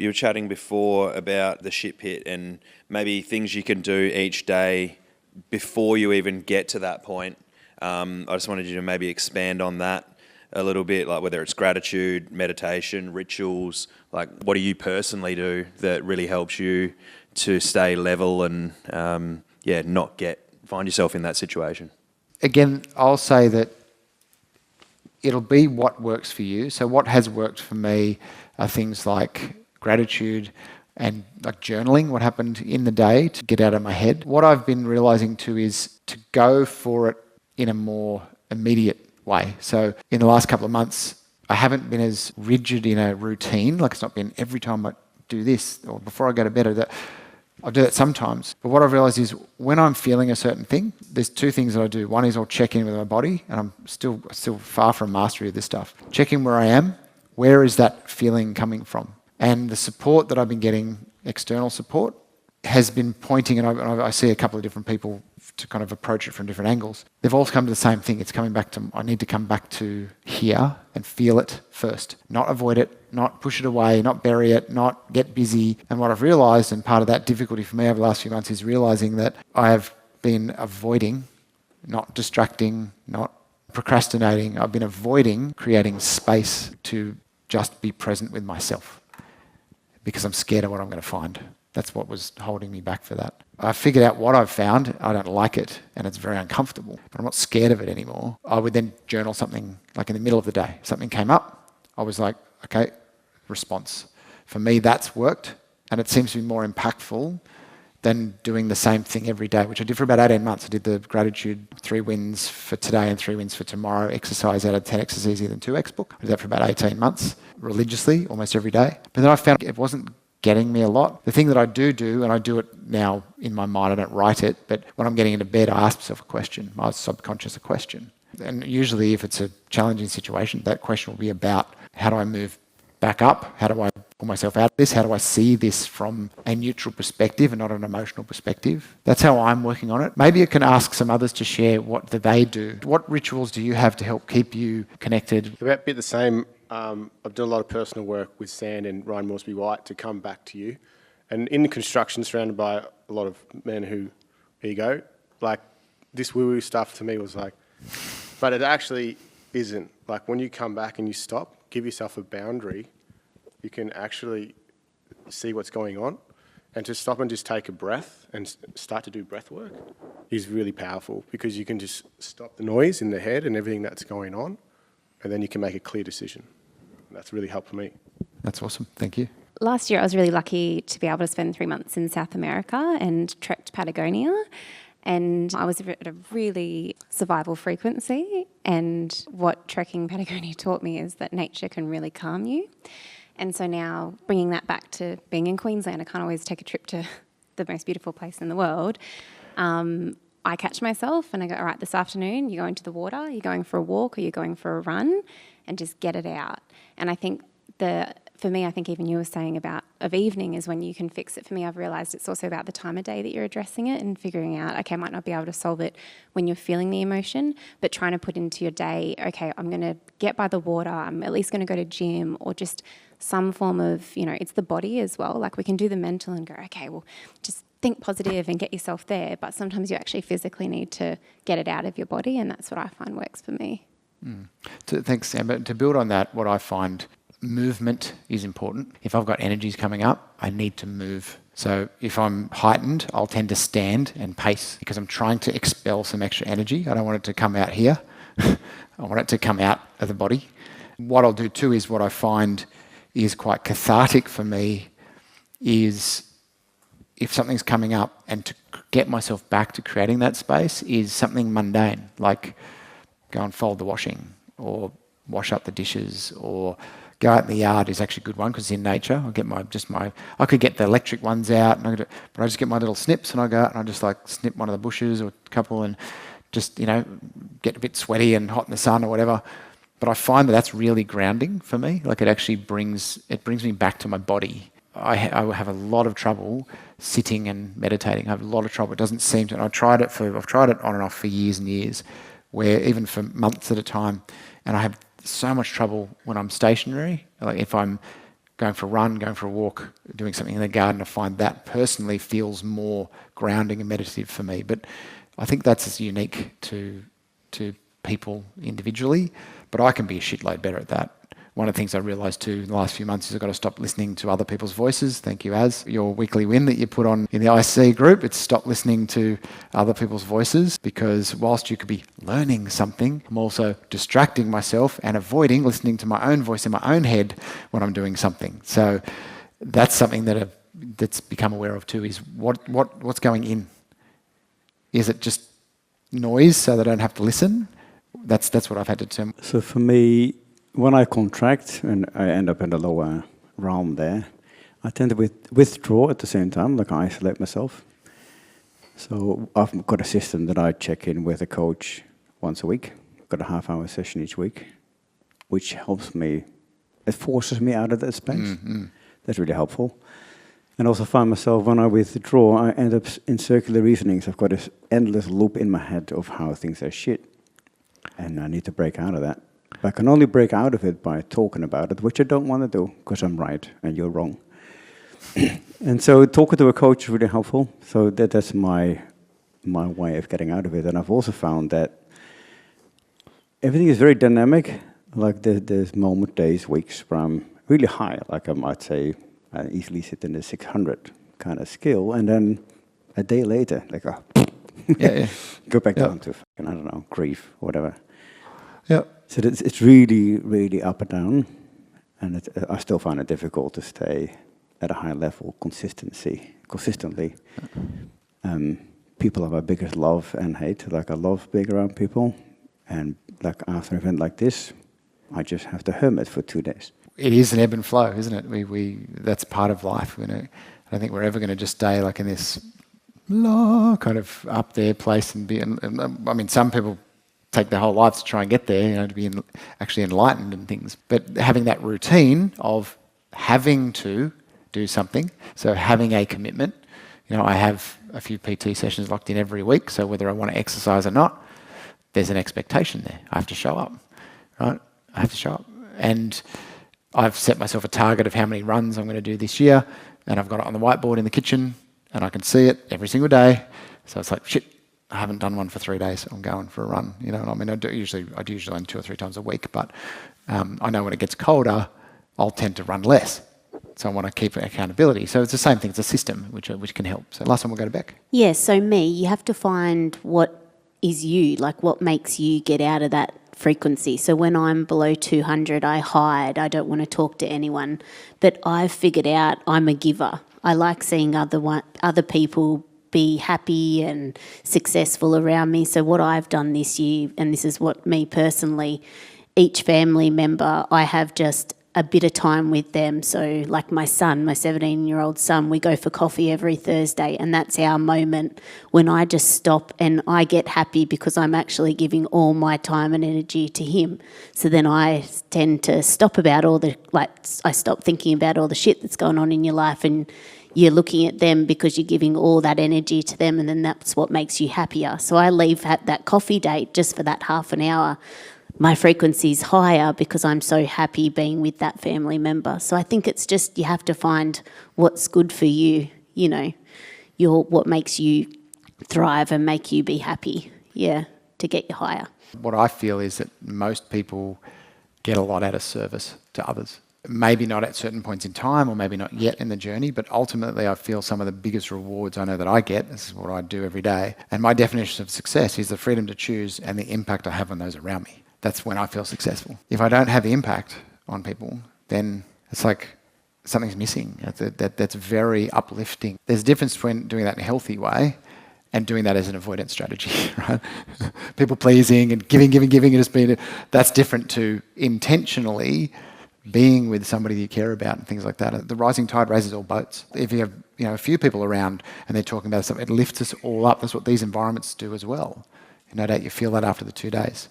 You were chatting before about the shit pit and maybe things you can do each day before you even get to that point. I just wanted you to maybe expand on that a little bit, like whether it's gratitude, meditation, rituals, like what do you personally do that really helps you to stay level and not find yourself in that situation? Again, I'll say that it'll be what works for you. So what has worked for me are things like gratitude and like journaling, what happened in the day to get out of my head. What I've been realizing too is to go for it in a more immediate way. So in the last couple of months, I haven't been as rigid in a routine. Like it's not been every time I do this or before I go to bed or that. I'll do that sometimes. But what I've realized is when I'm feeling a certain thing, there's two things that I do. One is I'll check in with my body, and I'm still far from mastery of this stuff. Checking where I am, where is that feeling coming from? And the support that I've been getting, external support, has been pointing, and I see a couple of different people to kind of approach it from different angles. They've all come to the same thing. It's coming back to, I need to come back to here and feel it first. Not avoid it, not push it away, not bury it, not get busy. And what I've realised, and part of that difficulty for me over the last few months, is realising that I have been avoiding, not distracting, not procrastinating. I've been avoiding creating space to just be present with myself because I'm scared of what I'm going to find. That's what was holding me back for that. I figured out what I've found. I don't like it, and it's very uncomfortable, but I'm not scared of it anymore. I would then journal something like in the middle of the day. Something came up. I was like, okay, response. For me, that's worked, and it seems to be more impactful than doing the same thing every day, which I did for about 18 months. I did the gratitude 3 wins for today and 3 wins for tomorrow, exercise out of 10 X is easier than 2X book. I did that for about 18 months, religiously, almost every day. But then I found it wasn't getting me a lot. The thing that I do, and I do it now in my mind, I don't write it, but when I'm getting into bed, I ask myself a question, my subconscious a question. And usually if it's a challenging situation, that question will be about how do I move back up? How do I pull myself out of this? How do I see this from a neutral perspective and not an emotional perspective? That's how I'm working on it. Maybe you can ask some others to share what do they do. What rituals do you have to help keep you connected? About a bit the same. I've done a lot of personal work with Sand and Ryan Moresby White to come back to you. And in the construction, surrounded by a lot of men who ego, like this woo-woo stuff to me was like, but it actually isn't. Like when you come back and you stop, give yourself a boundary, you can actually see what's going on. And to stop and just take a breath and start to do breath work is really powerful because you can just stop the noise in the head and everything that's going on, and then you can make a clear decision. That's really helped me. That's awesome. Thank you. Last year, I was really lucky to be able to spend 3 months in South America and trekked Patagonia. And I was at a really survival frequency. And what trekking Patagonia taught me is that nature can really calm you. And so now bringing that back to being in Queensland, I can't always take a trip to the most beautiful place in the world. I catch myself and I go, all right, this afternoon you're going to the water, you're going for a walk or you're going for a run, and just get it out. And I think for me, I think even you were saying about of evening is when you can fix it. For me, I've realised it's also about the time of day that you're addressing it and figuring out, okay, I might not be able to solve it when you're feeling the emotion, but trying to put into your day, okay, I'm going to get by the water, I'm at least going to go to gym, or just some form of, it's the body as well. Like we can do the mental and go, okay, well, just think positive and get yourself there, but sometimes you actually physically need to get it out of your body, and that's what I find works for me. Thanks, Sam. But to build on that, what I find, movement is important. If I've got energies coming up, I need to move. So if I'm heightened, I'll tend to stand and pace because I'm trying to expel some extra energy. I don't want it to come out here. I want it to come out of the body. What I'll do too is what I find is quite cathartic for me is if something's coming up, and to get myself back to creating that space is something mundane, like go and fold the washing or wash up the dishes or go out in the yard is actually a good one because it's in nature. I'll get I could get the electric ones out, but I just get my little snips and I go out and I just like snip one of the bushes or a couple and just, get a bit sweaty and hot in the sun or whatever. But I find that that's really grounding for me. Like it actually brings me back to my body. I have a lot of trouble sitting and meditating. I have a lot of trouble. It doesn't seem to. And I've tried it on and off for years and years, where even for months at a time, and I have so much trouble when I'm stationary. Like if I'm going for a run, going for a walk, doing something in the garden, I find that personally feels more grounding and meditative for me. But I think that's as unique to people individually, but I can be a shitload better at that. One of the things I realised too in the last few months is I've got to stop listening to other people's voices. Thank you, Az. Your weekly win that you put on in the IC group, it's stop listening to other people's voices, because whilst you could be learning something, I'm also distracting myself and avoiding listening to my own voice in my own head when I'm doing something. So that's something that's become aware of too, is what's going in. Is it just noise so that I don't have to listen? That's what I've had to determine. So for me, when I contract and I end up in the lower realm there, I tend to withdraw at the same time, like I isolate myself. So I've got a system that I check in with a coach once a week. I've got a half-hour session each week, which helps me. It forces me out of that space. Mm-hmm. That's really helpful. And also find myself, when I withdraw, I end up in circular reasonings. I've got this endless loop in my head of how things are shit. And I need to break out of that. But I can only break out of it by talking about it, which I don't want to do, because I'm right and you're wrong. And so talking to a coach is really helpful. So that's my way of getting out of it. And I've also found that everything is very dynamic. Like there's moments, days, weeks where I'm really high. Like I might say, I easily sit in the 600 kind of skill. And then a day later, like, go back down to, I don't know, grief or whatever. Yeah. So it's really, really up and down, and I still find it difficult to stay at a high level consistently. People are my biggest love and hate. Like I love being around people, and like after an event like this, I just have to hermit for 2 days. It is an ebb and flow, isn't it? We that's part of life. I don't think we're ever going to just stay like in this kind of up there place and be. I mean, some people take their whole lives to try and get there, to be actually enlightened and things. But having that routine of having to do something, so having a commitment. I have a few PT sessions locked in every week, so whether I want to exercise or not, there's an expectation there. I have to show up, right? I have to show up. And I've set myself a target of how many runs I'm going to do this year, and I've got it on the whiteboard in the kitchen, and I can see it every single day. So it's like, shit, I haven't done one for 3 days. I'm going for a run. I mean, I do usually run 2 or 3 times a week, but I know when it gets colder, I'll tend to run less. So I want to keep accountability. So it's the same thing. It's a system which can help. So last time we'll go to Beck. Yeah, so you have to find what is you, like what makes you get out of that frequency. So when I'm below 200, I hide. I don't want to talk to anyone. But I've figured out I'm a giver. I like seeing other people be happy and successful around me. So what I've done this year, and this is what me personally, each family member, I have just a bit of time with them. So like my son, my 17-year-old son, we go for coffee every Thursday, and that's our moment when I just stop and I get happy because I'm actually giving all my time and energy to him. So then I tend to stop about I stop thinking about all the shit that's going on in your life, and you're looking at them because you're giving all that energy to them, and then that's what makes you happier. So I leave at that coffee date just for that half an hour. My frequency is higher because I'm so happy being with that family member. So I think it's just you have to find what's good for you, what makes you thrive and make you be happy, to get you higher. What I feel is that most people get a lot out of service to others. Maybe not at certain points in time, or maybe not yet in the journey, but ultimately I feel some of the biggest rewards I know that I get, this is what I do every day, and my definition of success is the freedom to choose and the impact I have on those around me. That's when I feel successful. If I don't have the impact on people, then it's like something's missing. That's very uplifting. There's a difference between doing that in a healthy way and doing that as an avoidance strategy, right? People pleasing and giving and just being, that's different to intentionally being with somebody that you care about and things like that. The rising tide raises all boats. If you have a few people around and they're talking about something, it lifts us all up. That's what these environments do as well. No doubt you feel that after the 2 days.